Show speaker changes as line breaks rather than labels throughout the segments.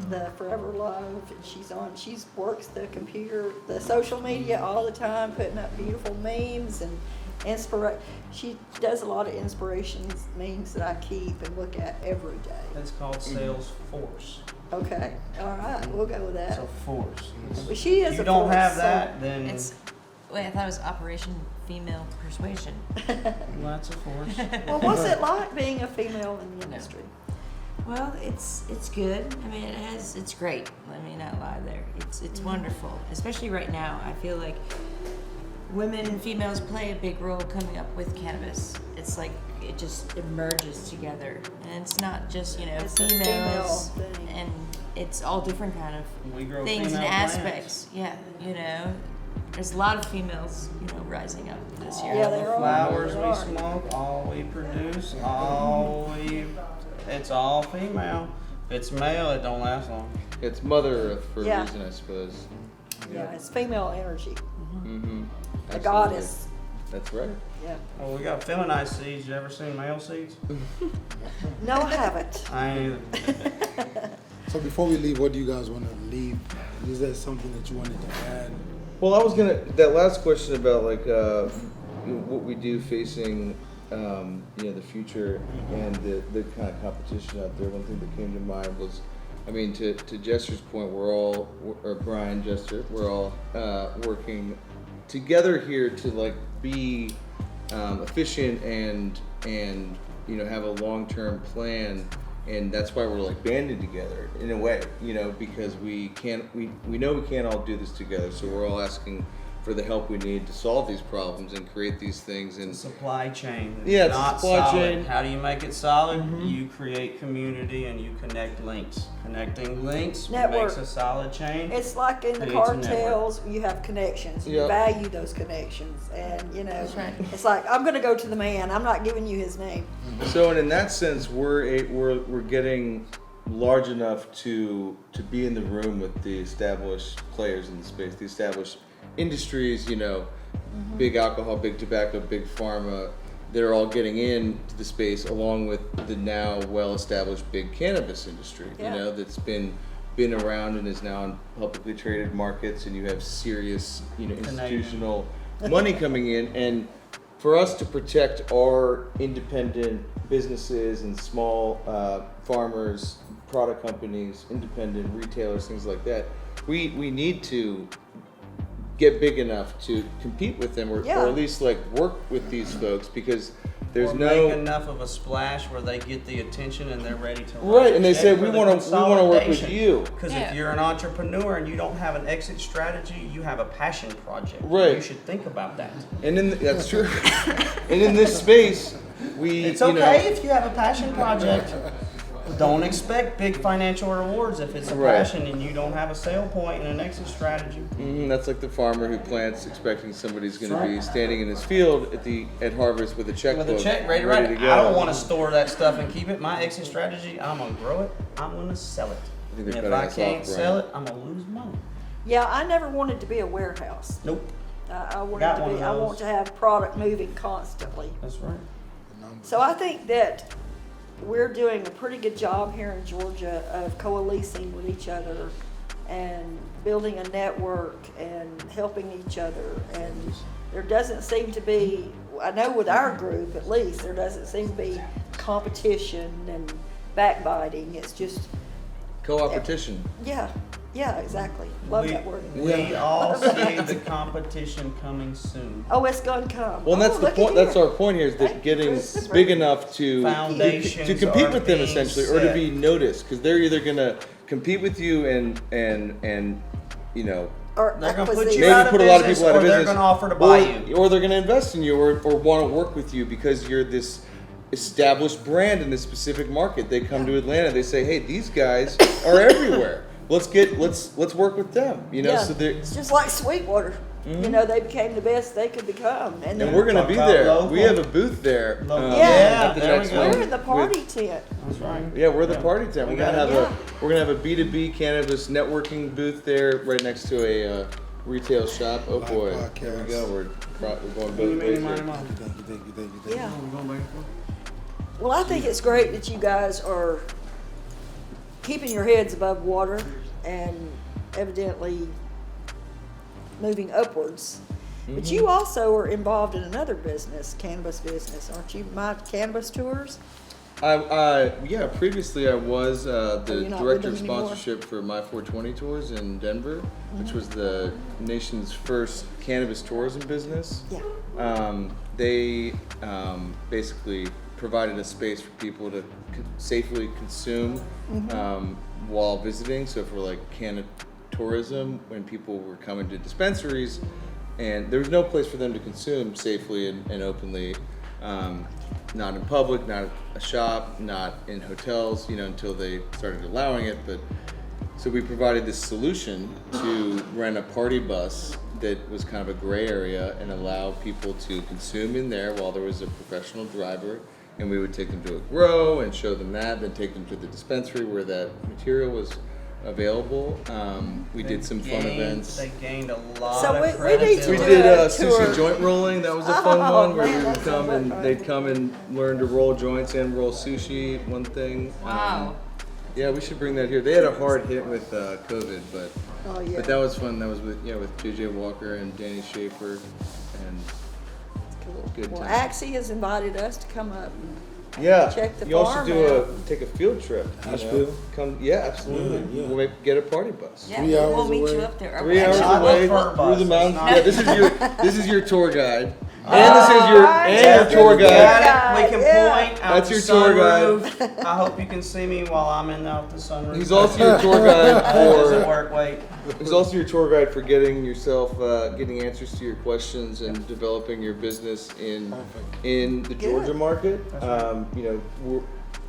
the Forever Love, and she works the computer, the social media all the time, putting up beautiful memes and she does a lot of inspirations memes that I keep and look at every day.
That's called Salesforce.
Okay, all right, we'll go with that.
It's a force.
Well, she is
If you
a
don't
force,
have
so-
that, then
Wait, I thought it was Operation Female Persuasion.
that's a force.
Well, what's it like being a female in the industry?
Well, it's good. I mean, it's great. Let me not lie there. It's wonderful, especially right now. I feel like women and females play a big role coming up with cannabis. It's like it just emerges together, and it's not just
It's a
females,
female thing.
and it's all different kind of
We grow
things and
female
aspects. Yeah, there's a lot of females, rising up this year.
Yeah,
All
there
the
are.
flowers
There
we
are.
smoke, all we produce, it's all female. If it's male, it don't last long.
It's Mother Earth for
Yeah.
a reason, I suppose.
Yeah, it's female energy,
Mm-hmm.
the goddess.
That's right.
Yeah.
Oh, we got feminized seeds. You ever seen male seeds?
No, I haven't.
I ain't either.
So before we leave, what do you guys want to leave? Is there something that you wanted to add?
Well, I was that last question about what we do facing, the future and the kind of competition out there. One thing that came to mind was, to Jester's point, or Brian Jester, we're all working together here to be efficient and have a long-term plan. And that's why we're banded together in a way, because we know we can't all do this together. So we're all asking for the help we need to solve these problems and create these things. And
Supply chain. It's
Yeah, it's
not
supply
solid.
chain.
How do you make it solid? You create community and you connect links. Connecting links
Network.
makes a solid chain.
It's like in the
Creates a
cartels, you have connections. You
Yep.
value those connections, and
That's right.
it's like I'm going to go to the man. I'm not giving you his name.
so, and in that sense, we're getting large enough to be in the room with the established players in the space, the established industries. Big alcohol, big tobacco, big pharma. They're all getting into the space along with the now well-established big cannabis industry.
Yeah.
That's been around and is now in publicly traded markets, and you have serious, institutional money coming in. And for us to protect our independent businesses and small farmers, product companies, independent retailers, things like that, we need to get big enough to compete with them, or at least work with these folks, because there's
or
no
make enough of a splash where they get the attention and they're ready to
right. And they say we want to work with you.
Because
Yeah.
if you're an entrepreneur and you don't have an exit strategy, you have a passion project.
Right.
You should think about that.
And that's true. And in this space,
It's okay if you have a passion project. Don't expect big financial rewards if it's a
Right.
passion and you don't have a sale point and an exit strategy.
That's like the farmer who plants expecting somebody's going to be standing in his field at harvest with a checkbook,
With a check ready to
ready
write.
to go.
I don't want to store that stuff and keep it. My exit strategy, I'm going to grow it. I'm going to sell it.
I think
And
they're
if
cutting
I
us
can't
off,
sell
Brian.
it, I'm going to lose money.
Yeah, I never wanted to be a warehouse.
Nope.
I wanted
Got
to
one
be.
of
I
those.
want to have product moving constantly.
That's right.
So I think that we're doing a pretty good job here in Georgia of coalescing with each other and building a network and helping each other. And there doesn't seem to be, I know with our group at least, there doesn't seem to be competition and backbiting. It's just,
Co-opetition.
yeah, exactly. Love that word.
We all see the competition coming soon.
Oh, it's gonna come.
Well, and that's
Oh,
the
look at
point. That's
here.
our point here, is that
Thank you,
getting
Christopher.
big enough to
Foundations
compete
are
with them
being
essentially, or to
set.
be noticed, because they're either going to compete with you and
Or
They're gonna put
acquisition.
you
maybe
out of
put a lot of
business,
people out of
or they're
business,
gonna offer to buy you.
or they're going to invest in you, or want to work with you because you're this established brand in this specific market. They come to Atlanta, they say, "Hey, these guys are everywhere. Let's work with them." So they're.
It's just like Sweetwater. They became the best they could become. And
And we're going to
Talk
be
about
there.
local.
We have a booth there.
Local.
Yeah,
at the
there
next
we go.
one
we're in the party
with-
tent.
That's right.
Yeah, we're the party tent. We're gonna have
Yeah.
a B2B cannabis networking booth there, right next to a retail shop. Oh
Live
boy,
podcast.
here we go. We're going
Many,
both ways
many,
here.
many.
Thank you.
Yeah.
We're going back and forth.
Well, I think it's great that you guys are keeping your heads above water and evidently moving upwards. But you also are involved in another business, cannabis business, aren't you? My Cannabis Tours?
Yeah, previously I was the
you're not with
director of
them anymore?
sponsorship for My 420 Tours in Denver, which was the nation's first cannabis tourism business.
Yeah.
They basically provided a space for people to safely consume while visiting. So for like cannabis tourism, when people were coming to dispensaries, and there was no place for them to consume safely and openly, not in public, not at a shop, not in hotels, until they started allowing it. But so we provided this solution to rent a party bus that was kind of a gray area and allow people to consume in there while there was a professional driver. And we would take them to a grow and show them that, then take them to the dispensary where that material was available. We did some fun events.
They gained a lot
So
of
we need to
credibility.
We
do
did
a
sushi
tour.
joint rolling. That was a fun
Oh,
one where
man,
we would
that
come
sounds
and
like
they'd
fun.
come and learn to roll joints and roll sushi. One thing.
Wow.
Yeah, we should bring that here. They had a hard hit with COVID, but
Oh, yeah.
that was fun. That was with JJ Walker and Danny Schaefer, and
Cool.
good
Well,
time.
Axie has invited us to come up.
yeah.
Check the
you also
farm
do
out.
take a field trip.
Asheville?
Come, yeah, absolutely.
Yeah.
We'll get a party bus.
Yeah,
3 hours
we'll meet
away.
you up there.
3 hours
I love
away
fur
through
buses,
the mountains.
not-
Yeah, this is your tour guide, and this is your
Alright.
tour guide.
Got it. We can
Yeah.
point out
That's
the
your tour guide.
sunroof. I hope you can see me while I'm out the sunroof.
He's also your tour guide
That doesn't
for.
work. Wait.
He's also your tour guide for getting yourself, getting answers to your questions and developing your business in the Georgia market.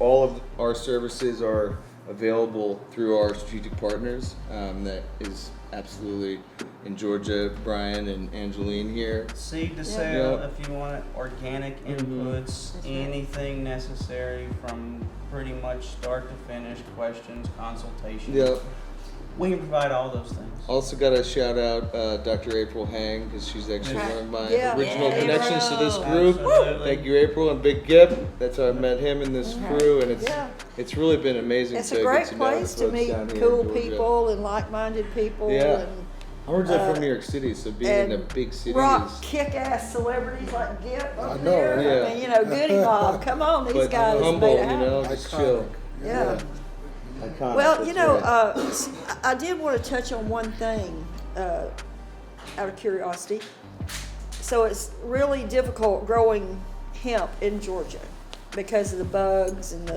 All of our services are available through our strategic partners. That is absolutely in Georgia. Brian and Angelene here.
Seed to sale,
Yeah.
if you want it, organic inputs, anything necessary from pretty much start to finish, questions, consultations.
Yeah.
We can provide all those things.
Also got to shout out Dr. April Hang because she's actually
Right.
one of my
Yeah.
original
Yeah,
connections to this
April.
group.
Absolutely.
Thank you, April, and Big Gip. That's how I met him in this crew, and
Yeah.
it's really been amazing.
It's
to
a
get
great
to know the
place to
folks
meet
down here in
cool
Georgia.
people and like-minded people.
Yeah.
And
I'm originally
Uh,
from New York City, so being in a
and
big city
rock
is.
kick-ass celebrities like Gip
I
up
know,
there.
yeah.
I mean, Goody Mob. Come on, these
But
guys
humble,
made it happen.
just
Iconic.
chill.
Yeah.
Iconic,
Well,
that's
you know,
right.
I did want to touch on one thing out of curiosity. So it's really difficult growing hemp in Georgia because of the bugs and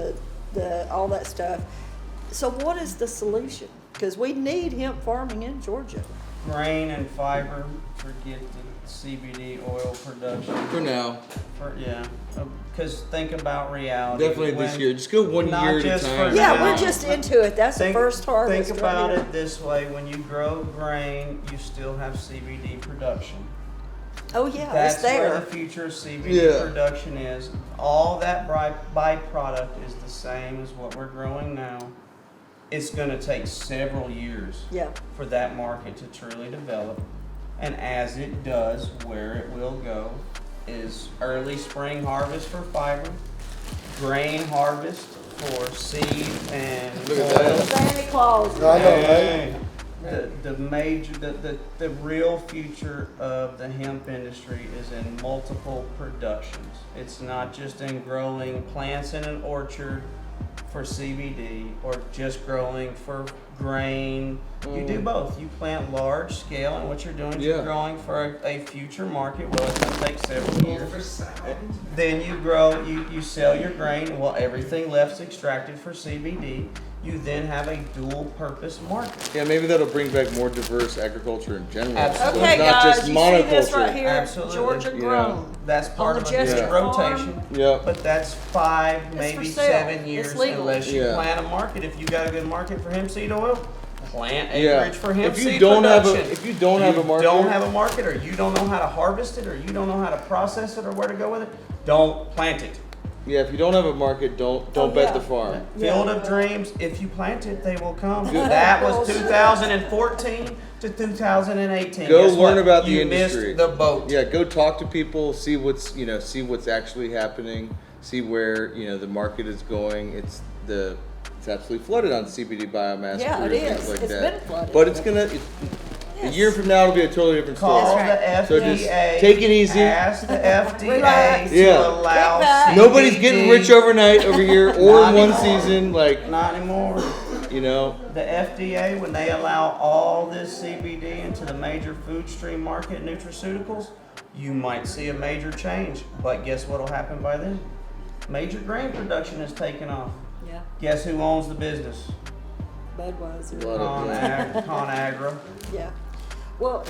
the all that stuff. So what is the solution? Because we need hemp farming in Georgia.
Grain and fiber, forget the CBD oil production.
For now,
Because think about reality.
definitely this
When-
year. Just go one
not
year at a
just
time.
for
Yeah,
now.
we're just into it. That's the first harvest.
Think
right
about
here.
it this way: when you grow grain, you still have CBD production.
Oh yeah,
That's
it's
where
there.
the future of CBD
Yeah.
production is. All that byproduct is the same as what we're growing now. It's going to take several years
Yeah.
for that market to truly develop. And as it does, where it will go is early spring harvest for fiber, grain harvest for seed and
Look at
oil.
that.
Santa Claus.
I know, right?
The real future of the hemp industry is in multiple productions. It's not just in growing plants in an orchard for CBD or just growing for grain. You do both. You plant large scale, and what you're doing is
Yeah.
you're growing for a future market. Well, it's going to take several years. Then you grow, you sell your grain. Well, everything left's extracted for CBD. You then have a dual purpose market.
Yeah, maybe that'll bring back more diverse agriculture in general.
Absolutely.
So
Okay,
it's not
guys,
just
you see this
monoculture.
right here?
Absolutely.
Georgia
Yeah.
grown.
That's part
On
of
the
a
Jester
good
farm?
rotation.
Yeah.
But that's 5, maybe
for sale.
7
It's
years
legal.
unless you
Yeah.
plant a market. If you got a good market for hemp seed oil, plant
Yeah.
acreage for hemp
If you
seed
don't have a-
production.
if you don't have a market-
don't have a market, or you don't know how to harvest it, or you don't know how to process it, or where to go with it, don't plant it.
Yeah, if you don't have a market, don't
Oh,
bet
yeah.
the farm.
Field of Dreams, if you plant it, they will come. That was 2014 to 2018.
Go
Guess
learn
what?
about the
You
industry.
missed the boat.
Yeah, go talk to people, see what's actually happening, see where the market is going. It's it's absolutely flooded on CBD biomass.
Yeah,
for
it
things
is.
like
It's
that.
been flooded.
But it's gonna. A
Yes.
year from now, it'll be a totally different story.
Call
That's
the
right.
FDA.
So just take it easy.
Ask the FDA
Relax.
to
Yeah.
allow
Kick back.
Nobody's getting rich overnight over here or
Not
in one
anymore.
season. Like,
Not anymore.
you know,
The FDA, when they allow all this CBD into the major food stream market nutraceuticals, you might see a major change. But guess what'll happen by then? Major grain production is taking off.
Yeah,
Guess who owns the business?
Budweiser.
Lot of-
ConAgra.
Yeah. Well,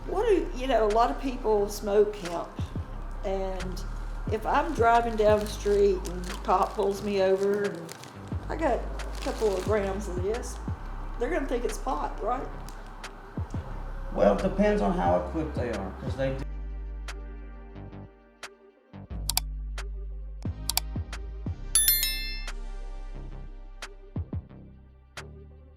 a lot of people smoke hemp, and if I'm driving down the street and the cop pulls me over and I got a couple of grams of this, they're gonna think it's pot, right?
Well, it depends on how equipped they are, because they